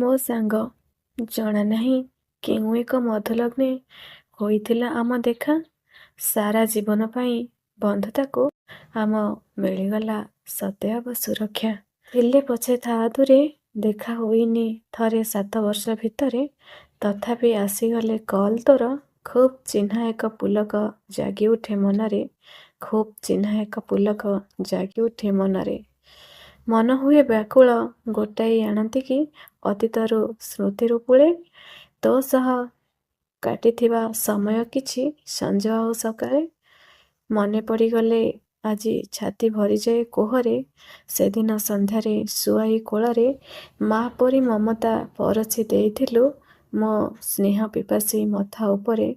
ମୋ ସାଙ୍ଗ। ଜଣା ନାହିଁ କେଉଁ ଏକ ମଧୁଲଗ୍ନେ ହୋଇଥିଲା ଆମ ଦେଖା। ସାରା ଜୀବନ ପାଇଁ ବନ୍ଧୁତାକୁ ଆମ ମିଳିଗଲା ସତେଅବ ସୁରକ୍ଷା। ଥିଲେ ପଛେ ତା ଦୂରେ, ଦେଖା ହୋଇନି ଥରେ 7 ବର୍ଷ ଭିତରେ। ତଥାପି ଆସିଗଲେ କଲ୍ ତୋର। ଖୁବ୍ ଚିହ୍ନା ଏକ ପୁଲକ ଜାଗି ଉଠେ ମନରେ। ଖୁବ୍ ଚିହ୍ନା ଏକ ପୁଲକ ଜାଗି ଉଠେ ମନରେ। ମନ ହୁଏ ବ୍ୟାକୁଳ, ଗୋଟାଇ ଆଣନ୍ତି କି ଅତୀତରୁ ସ୍ମୃତିରୁ କୂଳେ। ତୋ ସହ କାଟିଥିବା ସମୟ କିଛି ସଞ୍ଜ ଆଉ ସକାଳେ। ମନେ ପଡ଼ିଗଲେ ଆଜି ଛାତି ଭରିଯାଏ କୋହରେ। ସେଦିନ ସନ୍ଧ୍ୟାରେ ଶୁଆଇ କୋଳରେ ମା ପରି ମମତା ପରଛି ଦେଇଥିଲୁ ମୋ ସ୍ନେହ ପିପାସୀ ମଥା ଉପରେ,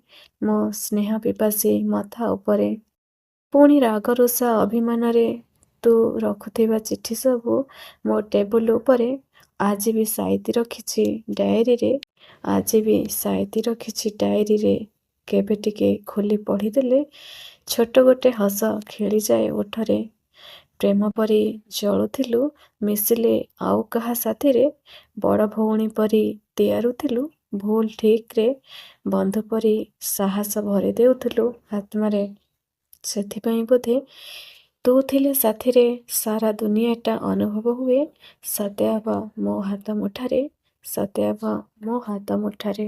ମୋ ସ୍ନେହ ପିପାସୀ ମଥା ଉପରେ। ପୁଣି ରାଗ ରୁଷା ଅଭିମାନରେ ତୁ ରଖୁଥିବା ଚିଠି ସବୁ ମୋ ଟେବୁଲ ଉପରେ ଆଜି ବି ସାଇତି ରଖିଛି ଡାଏରୀରେ। ଆଜି ବି ସାଇତି ରଖିଛି ଡାଏରୀରେ। କେବେ ଟିକେ ଖୋଲି ପଢ଼ିଦେଲେ ଛୋଟ ଗୋଟେ ହସ ଖେଳିଯାଏ ଓଠରେ। ପ୍ରେମ ପରି ଜଳୁଥିଲୁ ମିଶିଲେ ଆଉ କାହା ସାଥିରେ। ବଡ଼ ଭଉଣୀ ପରି ତିଆରୁଥିଲୁ ଭୁଲ ଠିକରେ। ବନ୍ଧୁ ପରି ସାହସ ଭରି ଦେଉଥିଲୁ ଆତ୍ମାରେ। ସେଥିପାଇଁ ବୋଧେ ତୁ ଥିଲେ ସାଥିରେ ସାରା ଦୁନିଆଟା ଅନୁଭବ ହୁଏ ସତେଅବ ମୋ ହାତ ମୁଠାରେ, ସତେଅବ ମୋ ହାତ ମୁଠାରେ।